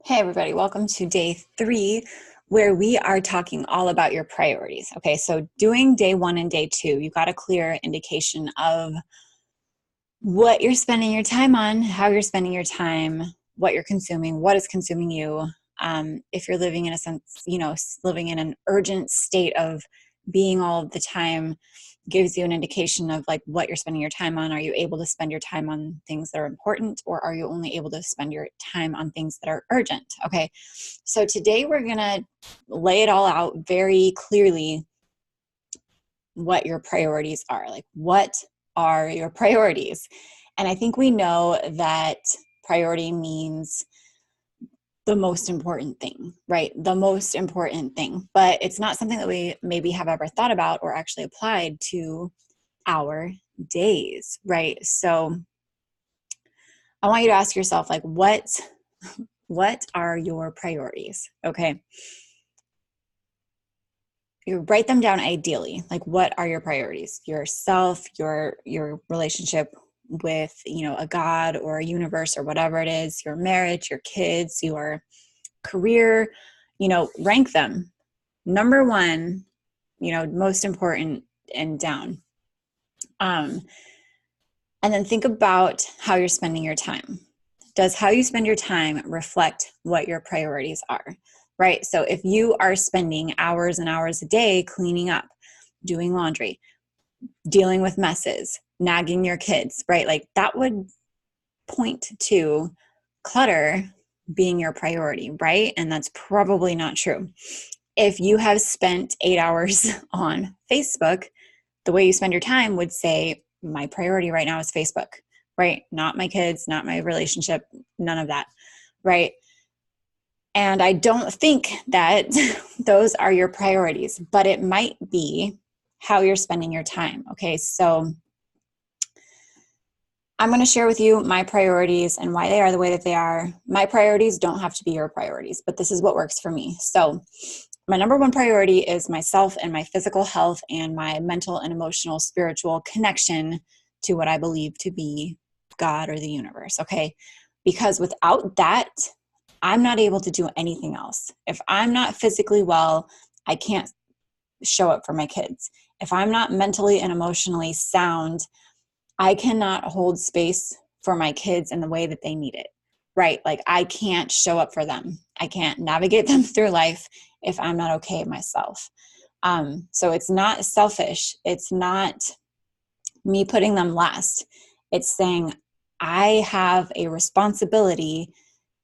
Hey, everybody, welcome to day 3, where we are talking all about your priorities. Okay, so doing day 1 and day 2, you got a clear indication of what you're spending your time on, how you're spending your time, what you're consuming, what is consuming you. If you're living in a sense, living in an urgent state of being all of the time, gives you an indication of like what you're spending your time on. Are you able to spend your time on things that are important, or are you only able to spend your time on things that are urgent? Okay, so today we're gonna lay it all out very clearly what your priorities are. Like, what are your priorities? And I think we know that priority means the most important thing, right? The most important thing. But it's not something that we maybe have ever thought about or actually applied to our days, right? So I want you to ask yourself, like, what are your priorities? Okay. You write them down ideally. Like, what are your priorities? Yourself, your relationship with, a God or a universe or whatever it is, your marriage, your kids, your career, rank them. Number 1, most important and down. And then think about how you're spending your time. Does how you spend your time reflect what your priorities are? Right? So if you are spending hours and hours a day cleaning up, doing laundry, dealing with messes, nagging your kids, right? Like that would point to clutter being your priority, right? And that's probably not true. If you have spent 8 hours on Facebook, the way you spend your time would say, my priority right now is Facebook, right? Not my kids, not my relationship, none of that, right? And I don't think that those are your priorities, but it might be how you're spending your time. Okay, so I'm going to share with you my priorities and why they are the way that they are. My priorities don't have to be your priorities, but this is what works for me. So my number 1 priority is myself and my physical health and my mental and emotional, spiritual connection to what I believe to be God or the universe, okay? Because without that, I'm not able to do anything else. If I'm not physically well, I can't show up for my kids. If I'm not mentally and emotionally sound, I cannot hold space for my kids in the way that they need it, right? Like I can't show up for them. I can't navigate them through life if I'm not okay myself. So it's not selfish. It's not me putting them last. It's saying I have a responsibility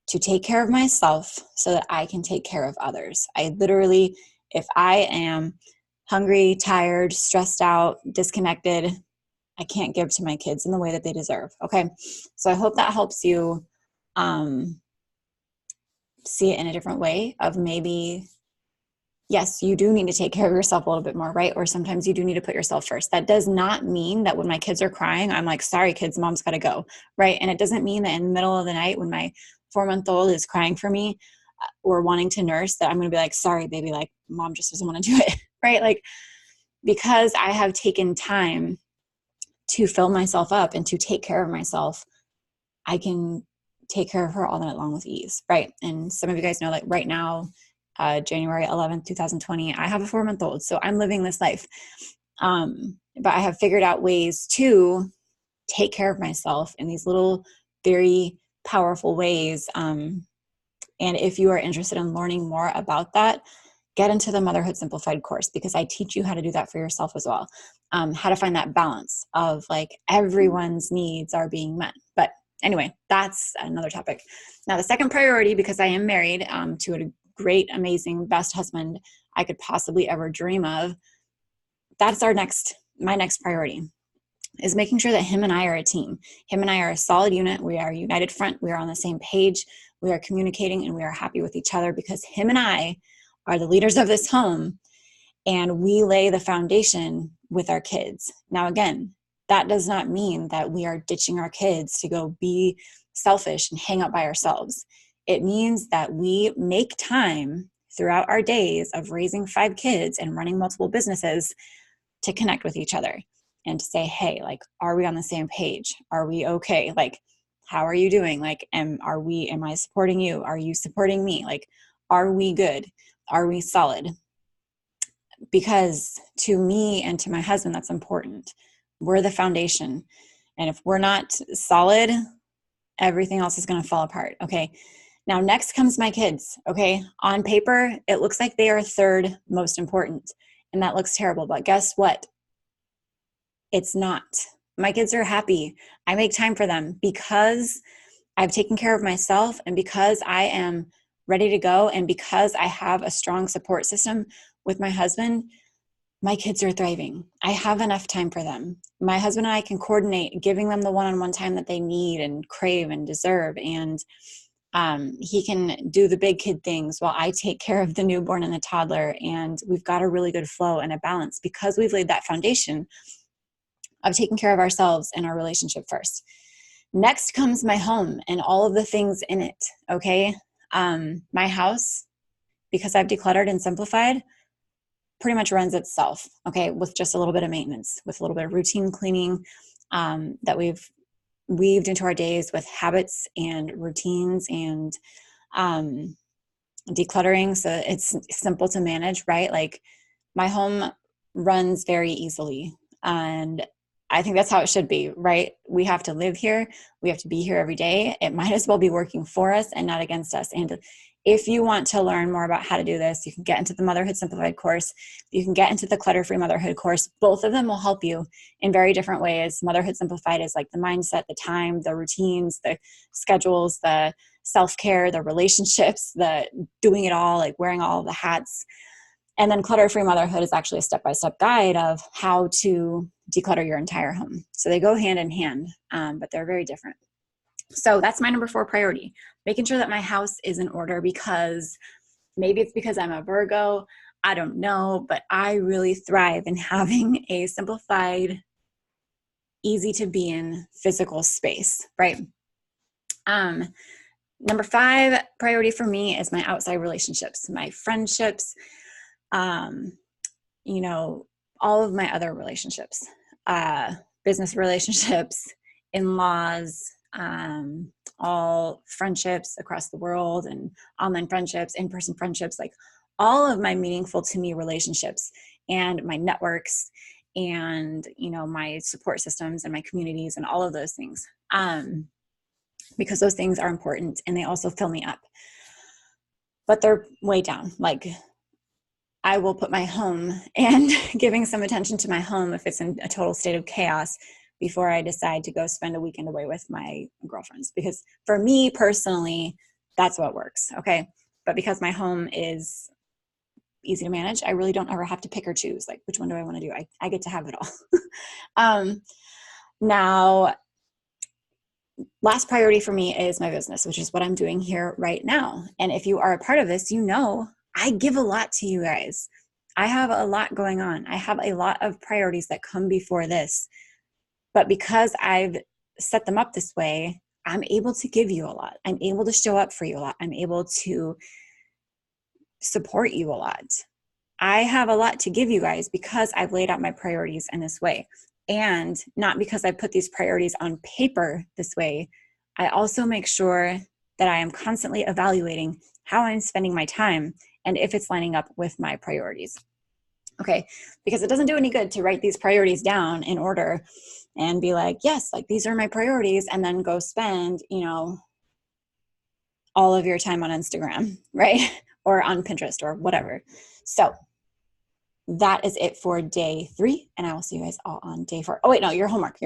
to take care of myself so that I can take care of others. I literally, if I am hungry, tired, stressed out, disconnected, I can't give to my kids in the way that they deserve. Okay. So I hope that helps you see it in a different way of maybe, yes, you do need to take care of yourself a little bit more, right? Or sometimes you do need to put yourself first. That does not mean that when my kids are crying, I'm like, sorry, kids, mom's got to go, right? And it doesn't mean that in the middle of the night when my 4-month-old is crying for me or wanting to nurse that I'm going to be like, sorry, baby, like mom just doesn't want to do it, right? Like, because I have taken time to fill myself up and to take care of myself, I can take care of her all night long with ease, right? And some of you guys know, like right now, January 11th, 2020, I have a 4-month-old, so I'm living this life. But I have figured out ways to take care of myself in these little, very powerful ways. And if you are interested in learning more about that, get into the Motherhood Simplified course, because I teach you how to do that for yourself as well. How to find that balance of like everyone's needs are being met. But anyway, that's another topic. Now, the second priority, because I am married to a great, amazing, best husband I could possibly ever dream of, that's my next priority, is making sure that him and I are a team. Him and I are a solid unit. We are a united front. We are on the same page. We are communicating and we are happy with each other, because him and I are the leaders of this home, and we lay the foundation with our kids. Now, again, that does not mean that we are ditching our kids to go be selfish and hang out by ourselves. It means that we make time throughout our days of raising 5 kids and running multiple businesses to connect with each other and to say, hey, like, are we on the same page? Are we okay? Like, How are you doing? Like, am I supporting you? Are you supporting me? Like, are we good? Are we solid? Because to me and to my husband, that's important. We're the foundation. And if we're not solid, everything else is going to fall apart. Okay. Now, next comes my kids. Okay. On paper, it looks like they are third most important. And that looks terrible. But guess what? It's not. My kids are happy. I make time for them because I've taken care of myself, and because I am ready to go, and because I have a strong support system with my husband. My kids are thriving. I have enough time for them. My husband and I can coordinate giving them the one-on-one time that they need and crave and deserve. And he can do the big kid things while I take care of the newborn and the toddler. And we've got a really good flow and a balance because we've laid that foundation of taking care of ourselves and our relationship first. Next comes my home and all of the things in it. Okay. My house, because I've decluttered and simplified, pretty much runs itself, okay, with just a little bit of maintenance, with a little bit of routine cleaning that we've weaved into our days with habits and routines and decluttering. So it's simple to manage, right? Like my home runs very easily. And I think that's how it should be, right? We have to live here. We have to be here every day. It might as well be working for us and not against us. And if you want to learn more about how to do this, you can get into the Motherhood Simplified course. You can get into the Clutter-Free Motherhood course. Both of them will help you in very different ways. Motherhood Simplified is like the mindset, the time, the routines, the schedules, the self-care, the relationships, the doing it all, like wearing all the hats. And then Clutter-Free Motherhood is actually a step-by-step guide of how to declutter your entire home. So they go hand in hand, but they're very different. So that's my number 4 priority, making sure that my house is in order, because maybe it's because I'm a Virgo, I don't know, but I really thrive in having a simplified, easy to be in physical space, right? Number 5 priority for me is my outside relationships, my friendships, all of my other relationships, business relationships, in-laws, all friendships across the world, and online friendships, in-person friendships, like all of my meaningful to me relationships and my networks and, my support systems and my communities and all of those things. Because those things are important and they also fill me up, but they're way down. Like I will put my home and giving some attention to my home if it's in a total state of chaos before I decide to go spend a weekend away with my girlfriends. Because for me personally, that's what works. Okay. But because my home is easy to manage, I really don't ever have to pick or choose. Like, which one do I want to do? I get to have it all. Now, last priority for me is my business, which is what I'm doing here right now. And if you are a part of this, I give a lot to you guys. I have a lot going on. I have a lot of priorities that come before this. But because I've set them up this way, I'm able to give you a lot. I'm able to show up for you a lot. I'm able to support you a lot. I have a lot to give you guys because I've laid out my priorities in this way. And not because I put these priorities on paper this way. I also make sure that I am constantly evaluating how I'm spending my time and if it's lining up with my priorities. Okay, because it doesn't do any good to write these priorities down in order and be like, yes, like these are my priorities, and then go spend, all of your time on Instagram, right? Or on Pinterest or whatever. So that is it for day 3, and I will see you guys all on day 4. Oh wait, no, your homework.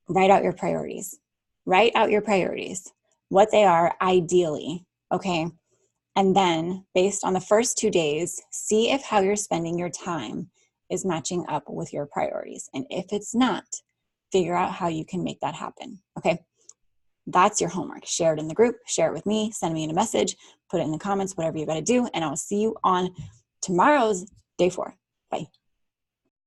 Write out your priorities. Write out your priorities, what they are ideally, okay? And then based on the first 2 days, see if how you're spending your time is matching up with your priorities. And if it's not, figure out how you can make that happen, okay? That's your homework. Share it in the group, share it with me, send me in a message, put it in the comments, whatever you got to do. And I'll see you on tomorrow's day 4. Bye.